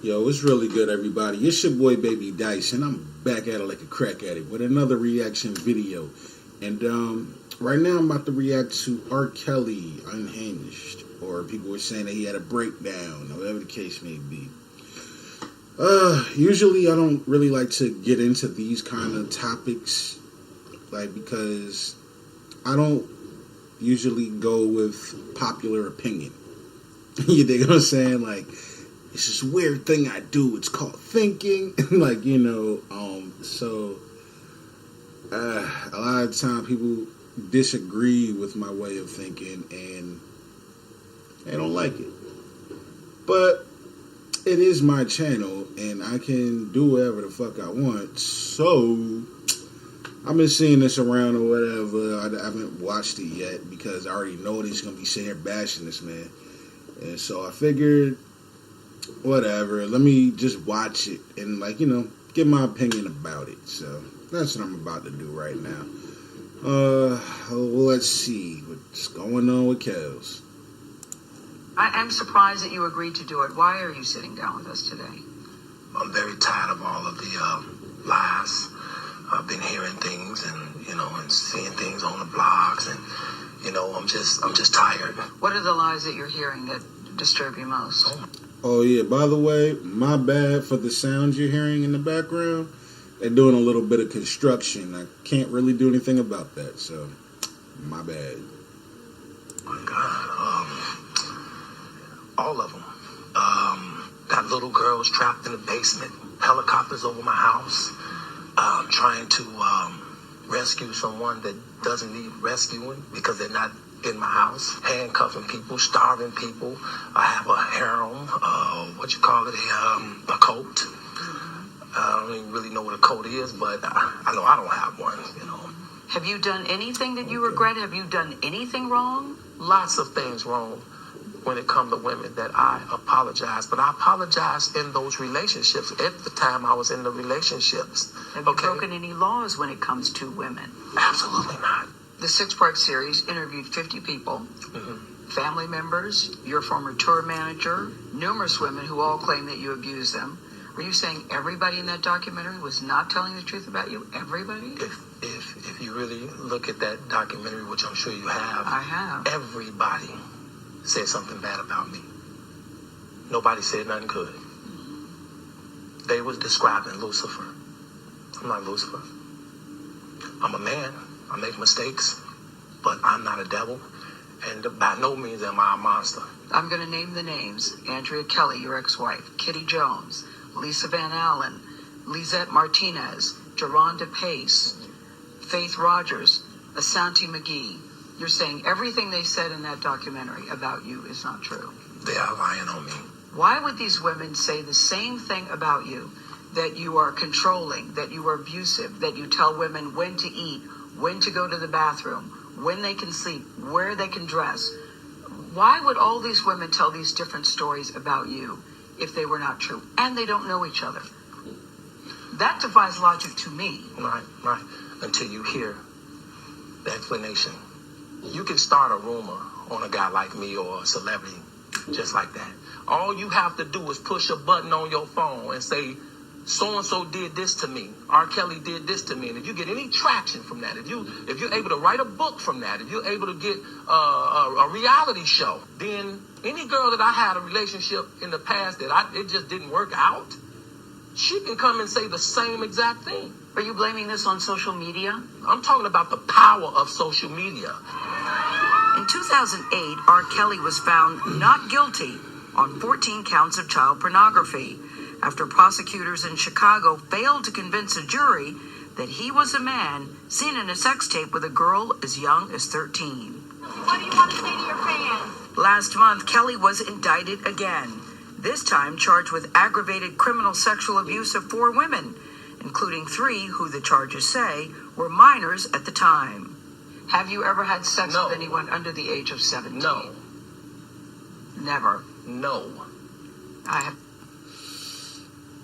Yo, it's really good, everybody. It's your boy, Baby Dyce, and I'm back at it like a crack addict with another reaction video. And right now, I'm about to react to R. Kelly Unhinged, or people were saying that he had a breakdown, or whatever the case may be. Usually, I don't really like to get into these kind of topics, because I don't usually go with popular opinion. You dig what I'm saying? It's this weird thing I do. It's called thinking. So a lot of time people disagree with my way of thinking and they don't like it. But it is my channel and I can do whatever the fuck I want. So I've been seeing this around or whatever. I haven't watched it yet because I already know that he's going to be sitting here bashing this man. And so I figured, whatever, let me just watch it and, give my opinion about it. So that's what I'm about to do right now. Let's see what's going on with Kels. I am surprised that you agreed to do it. Why are you sitting down with us today? I'm very tired of all of the lies. I've been hearing things and seeing things on the blogs and I'm just tired. What are the lies that you're hearing that disturb you most? Oh yeah, by the way, my bad for the sounds you're hearing in the background. They're doing a little bit of construction. I can't really do anything about that, so my bad. Oh my God, all of them. Got little girls trapped in the basement, helicopters over my house, trying to rescue someone that doesn't need rescuing because they're not in my house, handcuffing people, starving people. I have a harem, a coat. I don't even really know what a coat is, but I know I don't have one, Have you done anything that you regret? Have you done anything wrong? Lots of things wrong when it comes to women that I apologize, but I apologize in those relationships. At the time I was in the relationships. Have you broken any laws when it comes to women? Absolutely not. The 6-part series interviewed 50 people, family members, your former tour manager, numerous women who all claim that you abused them. Are you saying everybody in that documentary was not telling the truth about you? Everybody? If you really look at that documentary, which I'm sure you have, I have. Everybody said something bad about me. Nobody said nothing good. They was describing Lucifer. I'm not Lucifer. I'm a man. I make mistakes, but I'm not a devil, and by no means am I a monster. I'm going to name the names. Andrea Kelly, your ex-wife, Kitty Jones, Lisa Van Allen, Lisette Martinez, Geronda Pace, Faith Rogers, Asante McGee. You're saying everything they said in that documentary about you is not true. They are lying on me. Why would these women say the same thing about you, that you are controlling, that you are abusive, that you tell women when to eat, when to go to the bathroom, when they can sleep, where they can dress? Why would all these women tell these different stories about you if they were not true? And they don't know each other. That defies logic to me. Right. Until you hear the explanation. You can start a rumor on a guy like me or a celebrity just like that. All you have to do is push a button on your phone and say, so-and-so did this to me. R. Kelly did this to me. And if you get any traction from that, if you're able to write a book from that, if you're able to get a reality show, then any girl that I had a relationship in the past that it just didn't work out, she can come and say the same exact thing. Are you blaming this on social media? I'm talking about the power of social media. In 2008, R. Kelly was found not guilty on 14 counts of child pornography after prosecutors in Chicago failed to convince a jury that he was a man seen in a sex tape with a girl as young as 13. What do you want to say to your fans? Last month, Kelly was indicted again, this time charged with aggravated criminal sexual abuse of 4 women, including 3 who the charges say were minors at the time. Have you ever had sex No. with anyone under the age of 17? No. Never. No. I have.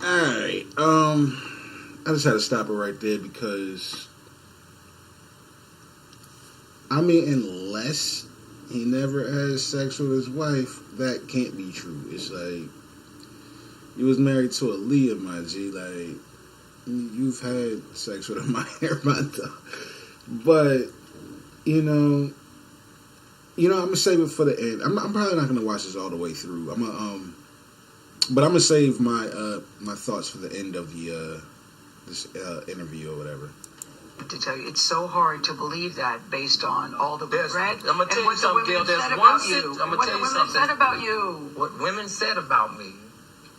Alright, I just had to stop it right there because, unless he never had sex with his wife, that can't be true. It's like, You was married to Aaliyah, my G. Like, you've had sex with a minor. But, you know, I'm gonna save it for the end. I'm probably not gonna watch this all the way through. But I'm gonna save my my thoughts for the end of the this interview or whatever. To tell you, it's so hard to believe that based on all the read. I'm gonna tell you something, Gail. There's one I'm gonna tell you something. Said about you. What women said about me.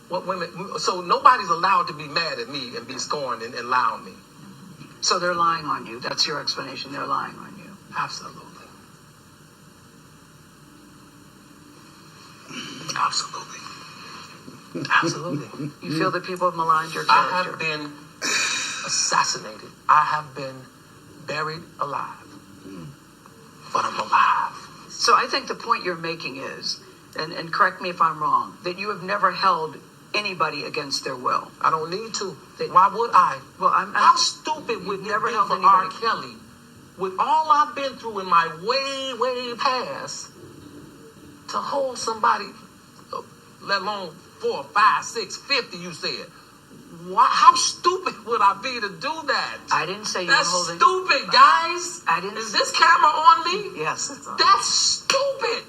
What women. So nobody's allowed to be mad at me and be scorned and lie on me. So they're lying on you. That's your explanation. They're lying on you. Absolutely. Absolutely. Absolutely. You feel that people have maligned your character? I have been assassinated. I have been buried alive. But I'm alive. So I think the point you're making is, and correct me if I'm wrong, that you have never held anybody against their will. I don't need to. Why would I? Well, How stupid would never it be held for anybody. R. Kelly, with all I've been through in my way, way past, to hold somebody, let alone 4, 5, 6, 50, you said. Why, how stupid would I be to do that? I didn't say you were That's holding. stupid, guys. I didn't. Is this camera on me? Yes. It's on. That's stupid.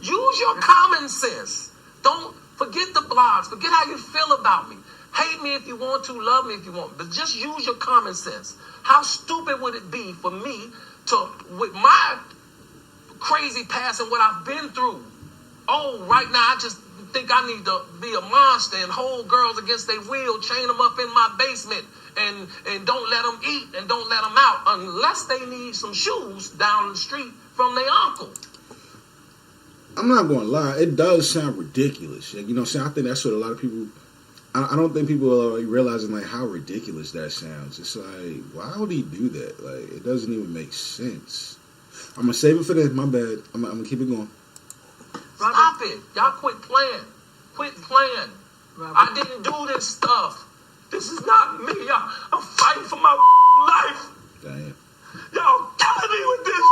Use your common sense. Don't forget the blogs. Forget how you feel about me. Hate me if you want to. Love me if you want. But just use your common sense. How stupid would it be for me to, with my crazy past and what I've been through, right now I just think I need to be a monster and hold girls against their will, chain them up in my basement, and don't let them eat and don't let them out unless they need some shoes down the street from their uncle. I'm not going to lie. It does sound ridiculous. You know what I'm saying? I think that's what a lot of people... I don't think people are realizing, like, how ridiculous that sounds. It's like, why would he do that? Like, it doesn't even make sense. I'm going to save it for this. My bad. I'm going to keep it going. Stop it. Y'all quit playing. Quit playing. Robert. I didn't do this stuff. This is not me. I'm fighting for my life. Damn. Y'all killing me with this.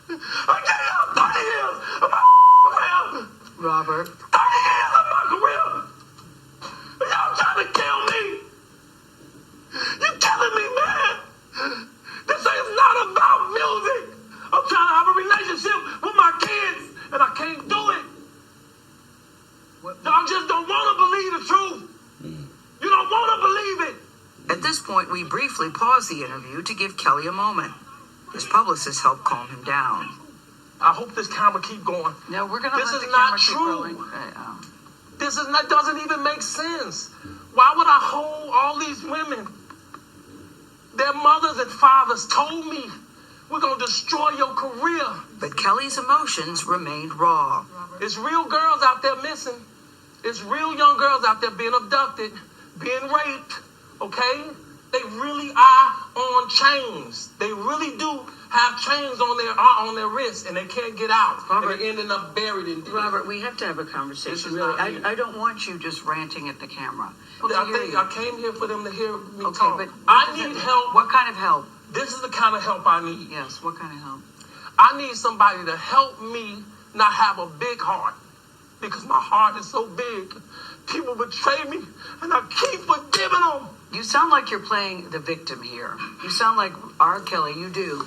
I gave y'all 30 years of my career. Robert. 30 years of my career. Y'all trying to kill me. You killing me, man. This is not about music. I'm trying to have a relationship with my kids, and I can't do it. Y'all just don't want to believe the truth. You don't want to believe it. At this point, we briefly pause the interview to give Kelly a moment. His publicist helped calm him down. I hope this camera keep going. No, we're going to This let is the not camera keep true. rolling. This is not, doesn't even make sense. Why would I hold all these women? Their mothers and fathers told me, we're going to destroy your career. But Kelly's emotions remained raw. There's real girls out there missing. There's real young girls out there being abducted, being raped, okay? They really are on chains. They really do have chains on their wrists, and they can't get out. Robert, and they're ending up buried in debt. Robert, we have to have a conversation, really. I don't want you just ranting at the camera. I came here for them to hear me Okay, talk. but I need help. What kind of help? This is the kind of help I need. Yes, what kind of help? I need somebody to help me not have a big heart, because my heart is so big. People betray me, and I keep forgiving them. You sound like you're playing the victim here. You sound like R. Kelly. You do.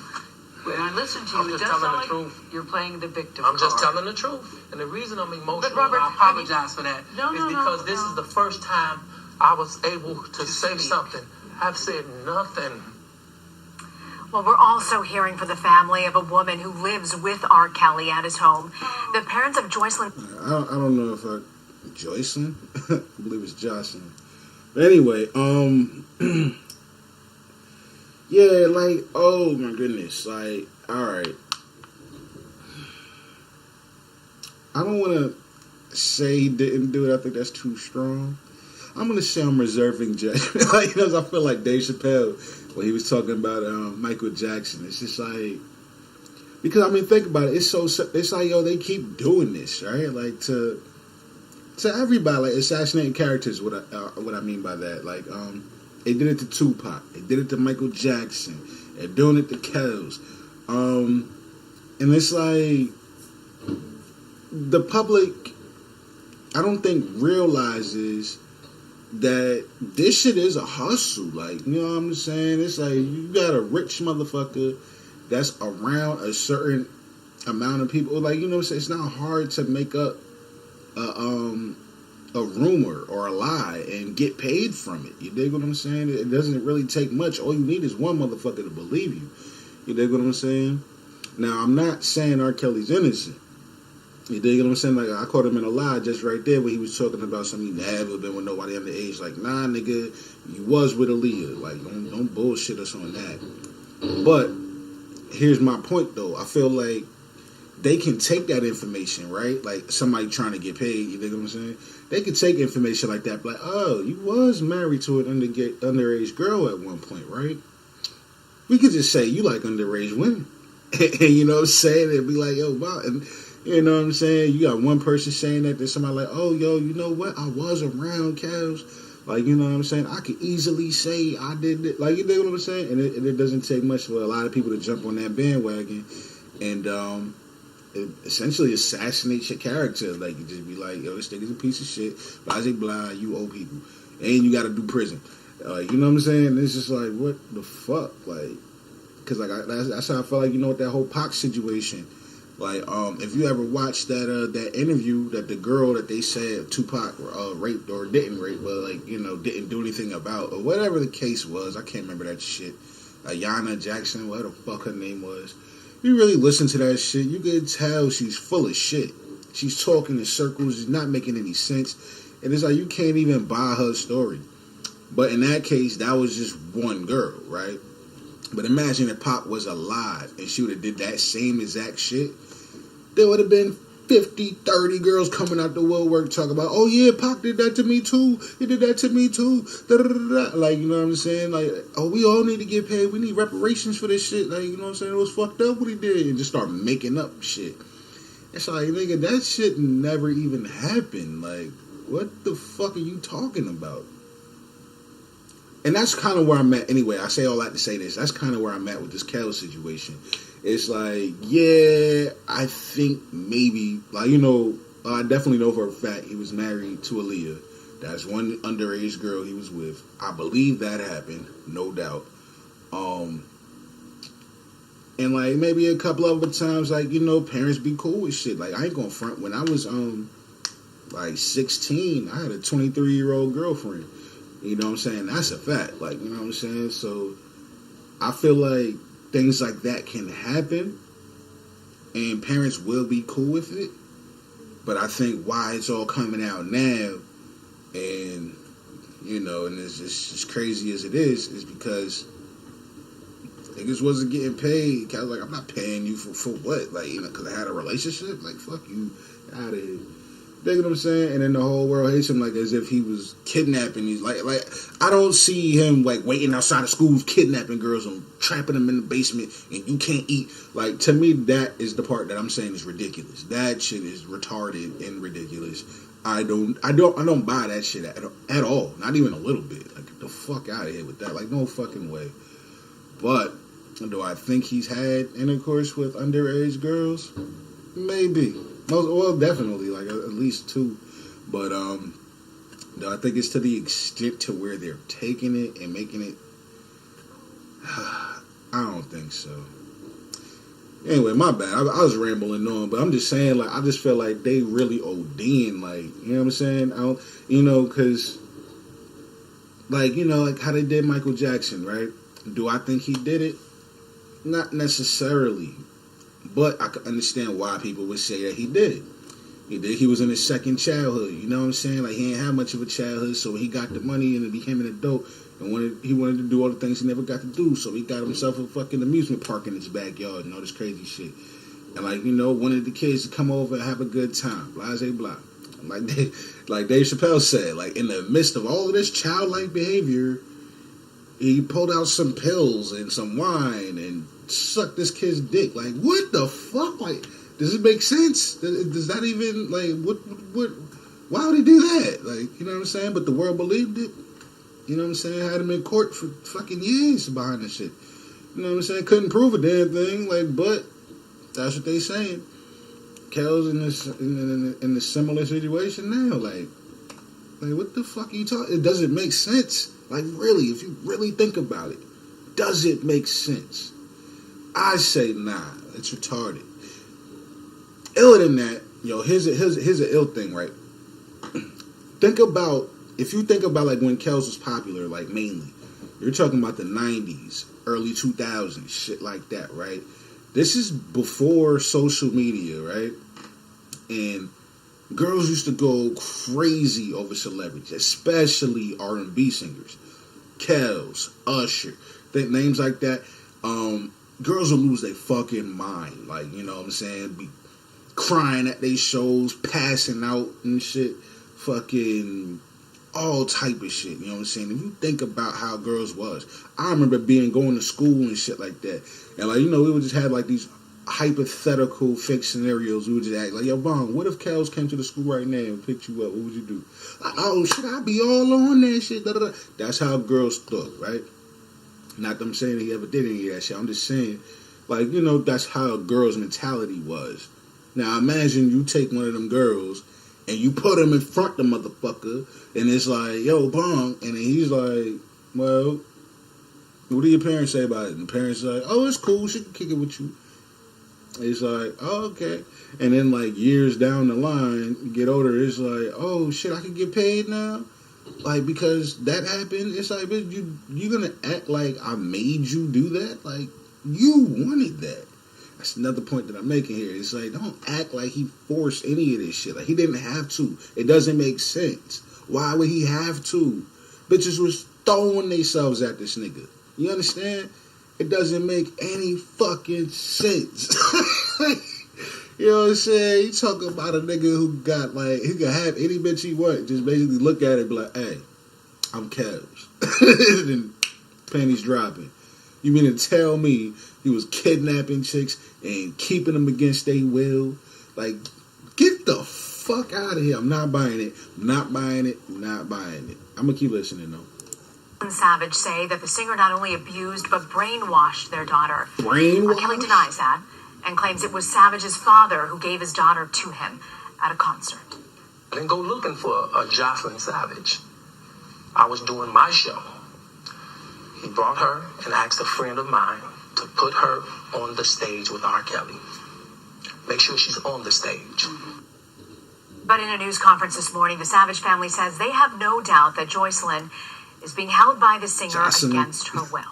When I listen to you, I'm it just does telling sound the like truth. you're playing the victim I'm just card. telling the truth. And the reason I'm emotional, But Robert, and I apologize for that, is No, because this is the first time I was able to say speak. something. I've said nothing. Well, we're also hearing from the family of a woman who lives with R. Kelly at his home. The parents of Joycelyn. I don't know if Joycelyn? I believe it's Jocelyn. But anyway, yeah, like, oh my goodness, like, alright. I don't want to say he didn't do it. I think that's too strong. I'm going to say I'm reserving judgment. Like, you know, I feel like Dave Chappelle when he was talking about Michael Jackson. It's just like, because, I mean, think about it. It's like, yo, they keep doing this, right? Like, to everybody, like, assassinating characters, what I mean by that. Like, they did it to Tupac. They did it to Michael Jackson. They're doing it to Kells. And it's like, the public I don't think realizes that this shit is a hustle. Like, you know what I'm saying? It's like you got a rich motherfucker that's around a certain amount of people. Like, you know what I'm saying? It's not hard to make up a rumor or a lie and get paid from it. You dig what I'm saying? It doesn't really take much. All you need is one motherfucker to believe you. You dig what I'm saying? Now, I'm not saying R. Kelly's innocent. You dig what I'm saying? Like, I caught him in a lie just right there when he was talking about something he never been with nobody underage. Like, nah, nigga, you was with Aaliyah. Like, don't bullshit us on that. But here's my point, though. I feel like they can take that information, right? Like, somebody trying to get paid, you dig what I'm saying? They could take information like that, like, oh, you was married to an underage girl at one point, right? We could just say you like underage women. And you know what I'm saying? It'd be like, yo, wow. And you know what I'm saying? You got one person saying that, there's somebody like, oh, yo, you know what? I was around Cavs. Like, you know what I'm saying? I could easily say I did it. Like, you know what I'm saying? And it doesn't take much for a lot of people to jump on that bandwagon and it essentially assassinates your character. Like, you just be like, yo, this nigga's a piece of shit. Blah, blah, blah, you owe people. And you got to do prison. You know what I'm saying? It's just like, what the fuck? Like, because like that's how I felt like, you know, with that whole Pac situation. Like, if you ever watched that interview that the girl that they said Tupac raped or didn't rape, but like, you know, didn't do anything about, or whatever the case was, I can't remember that shit. Ayanna Jackson, whatever the fuck her name was. You really listen to that shit, you can tell she's full of shit. She's talking in circles, it's not making any sense, and it's like you can't even buy her story. But in that case, that was just one girl, right? But imagine if Pac was alive and she would have did that same exact shit. There would have been 50, 30 girls coming out the woodwork talking about, oh yeah, Pac did that to me too. He did that to me too. Da-da-da-da. Like, you know what I'm saying? Like, oh, we all need to get paid. We need reparations for this shit. Like, you know what I'm saying? It was fucked up what he did. And just start making up shit. It's like, nigga, that shit never even happened. Like, what the fuck are you talking about? And that's kind of where I'm at anyway. I say all that to say this. That's kind of where I'm at with this Kel situation. It's like, yeah, I think maybe, like, you know, I definitely know for a fact he was married to Aaliyah. That's one underage girl he was with. I believe that happened, no doubt. And, like, maybe a couple of other times, like, you know, parents be cool with shit. Like, I ain't gonna front. When I was, like, 16, I had a 23-year-old girlfriend. You know what I'm saying? That's a fact. Like, you know what I'm saying? So, I feel like things like that can happen, and parents will be cool with it. But I think why it's all coming out now, and, you know, and it's just as crazy as it is because niggas wasn't getting paid. I was like, I'm not paying you for what? Like, you know, because I had a relationship? Like, fuck you, out of here. You know what I'm saying? And then the whole world hates him like as if he was kidnapping these. Like I don't see him like waiting outside of schools kidnapping girls and trapping them in the basement and you can't eat. Like, to me, that is the part that I'm saying is ridiculous. That shit is retarded and ridiculous. I don't buy that shit at all. Not even a little bit. Like, get the fuck out of here with that. Like, no fucking way. But do I think he's had intercourse with underage girls? Maybe. Well, definitely, like at least two. But do I think it's to the extent to where they're taking it and making it? I don't think so. Anyway, my bad. I was rambling on, but I'm just saying, like, I just feel like they really ODing, like, you know what I'm saying? I don't, you know, because, like, you know, like how they did Michael Jackson, right? Do I think he did it? Not necessarily. But I can understand why people would say that he did it. He did. He was in his second childhood. You know what I'm saying? Like, he ain't had much of a childhood, so when he got the money and became an adult, and he wanted to do all the things he never got to do, so he got himself a fucking amusement park in his backyard and all this crazy shit. And, like, you know, wanted the kids to come over and have a good time. Blah, blah, blah. Like Dave Chappelle said, like, in the midst of all of this childlike behavior, he pulled out some pills and some wine and sucked this kid's dick. Like, what the fuck? Like, does it make sense? Does that even, like, what, why would he do that? Like, you know what I'm saying? But the world believed it. You know what I'm saying? Had him in court for fucking years behind this shit. You know what I'm saying? Couldn't prove a damn thing. Like, but that's what they saying. Kel's in this in a similar situation now. Like what the fuck are you talking? It doesn't make sense. Like really, if you really think about it, does it make sense? I say nah. It's retarded. Iller than that, here's an ill thing, right? If you think about like when Kels was popular, like mainly, you're talking about the 90s, early 2000s, shit like that, right? This is before social media, right? And girls used to go crazy over celebrities, especially R&B singers. Kels, Usher, names like that. Girls will lose their fucking mind. Like, you know what I'm saying? Be crying at their shows, passing out and shit. Fucking all type of shit. You know what I'm saying? If you think about how girls was, I remember going to school and shit like that. And like, we would just have like these hypothetical fake scenarios. We would just act like, yo, Bong, what if Kels came to the school right now and picked you up? What would you do? Oh, shit, I'd be all on that shit. Da, da, da. That's how girls thought, right? Not them saying he ever did any of that shit. I'm just saying, like, that's how a girl's mentality was. Now, imagine you take one of them girls and you put him in front of the motherfucker, and it's like, yo, Bong, and then he's like, well, what do your parents say about it? And the parents are like, oh, it's cool, she can kick it with you. It's like, oh, okay. And then, like, years down the line, you get older, it's like, oh, shit, I can get paid now? Like, because that happened, it's like, bitch, you gonna act like I made you do that? Like, you wanted that. That's another point that I'm making here. It's like, don't act like he forced any of this shit. Like, he didn't have to. It doesn't make sense. Why would he have to? Bitches was throwing themselves at this nigga. You understand? It doesn't make any fucking sense. You know what I'm saying? You talking about a nigga who got, like, he can have any bitch he want. Just basically look at it and be like, hey, I'm Kels. And panties dropping. You mean to tell me he was kidnapping chicks and keeping them against their will? Like, get the fuck out of here. I'm not buying it. Not buying it. Not buying it. I'm going to keep listening, though. Savage say that the singer not only abused but brainwashed their daughter. Brainwashed? Kelly denies that and claims it was Savage's father who gave his daughter to him at a concert. I didn't go looking for a Jocelyn Savage. I was doing my show. He brought her and asked a friend of mine to put her on the stage with R. Kelly. Make sure she's on the stage. But in a news conference this morning, the Savage family says they have no doubt that Joycelyn is being held by the singer against her will.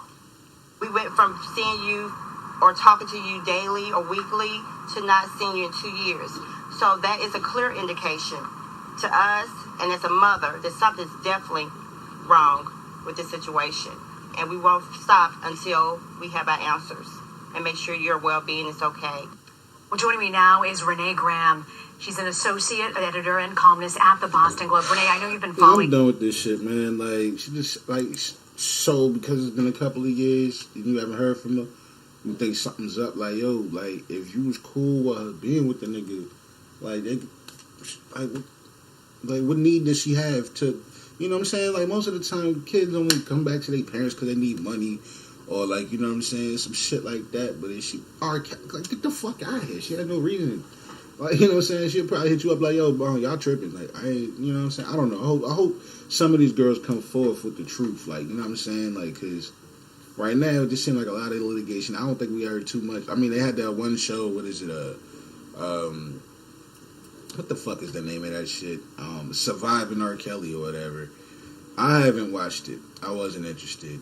We went from seeing you or talking to you daily or weekly to not seeing you in 2 years. So that is a clear indication to us and as a mother that something's definitely wrong with this situation. And we won't stop until we have our answers and make sure your well-being is okay. Well, joining me now is Renee Graham. She's an associate editor and columnist at the Boston Globe. Renee, I know you've been following. I'm done with this shit, man. Like, she just, like, so because it's been a couple of years and you haven't heard from her, you think something's up. Like, yo, like, if you was cool while being with the nigga, like, what need does she have to, you know what I'm saying? Like, most of the time, kids only come back to their parents because they need money or, like, you know what I'm saying, some shit like that. But if she, like, get the fuck out of here. She had no reason. Like, you know what I'm saying? She'll probably hit you up like, yo, bro, y'all tripping. Like, I ain't, you know what I'm saying? I don't know. I hope some of these girls come forth with the truth. Like, you know what I'm saying? Like, because right now, it just seems like a lot of litigation. I don't think we heard too much. I mean, they had that one show, what is it, what the fuck is the name of that shit? Surviving R. Kelly or whatever. I haven't watched it. I wasn't interested.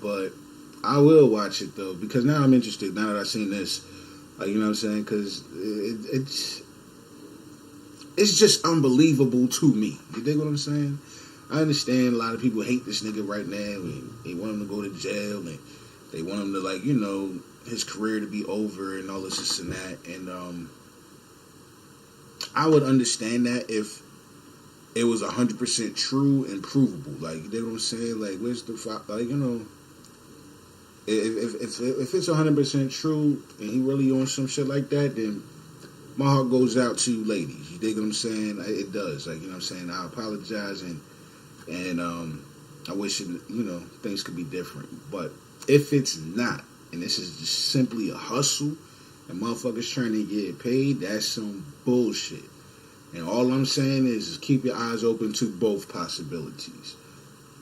But I will watch it, though, because now I'm interested, now that I've seen this. Like, you know what I'm saying? Because it's just unbelievable to me. You dig what I'm saying? I understand a lot of people hate this nigga right now, and they want him to go to jail, and they want him to, like, you know, his career to be over and all this and that. And I would understand that if it was 100% true and provable. Like, you dig what I'm saying? Like, where's the, like, you know, if it's 100% true and he really on some shit like that, then my heart goes out to you ladies. You dig what I'm saying? It does. Like, you know what I'm saying? I apologize and I wish it, you know, things could be different. But if it's not, and this is just simply a hustle and motherfuckers trying to get paid, that's some bullshit. And all I'm saying is keep your eyes open to both possibilities.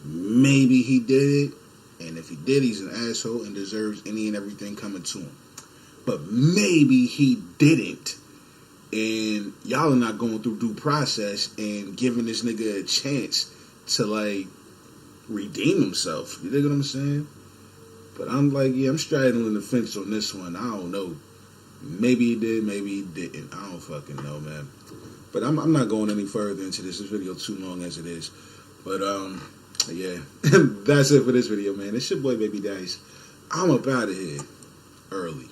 Maybe he did it, and if he did, he's an asshole and deserves any and everything coming to him. But maybe he didn't, and y'all are not going through due process and giving this nigga a chance to, like, redeem himself. You dig what I'm saying? But I'm like, yeah, I'm straddling the fence on this one. I don't know. Maybe he did, maybe he didn't. I don't fucking know, man. But I'm not going any further into this. This video too long as it is. But, yeah. That's it for this video, man. It's your boy, Baby Dyce. I'm up out of here early.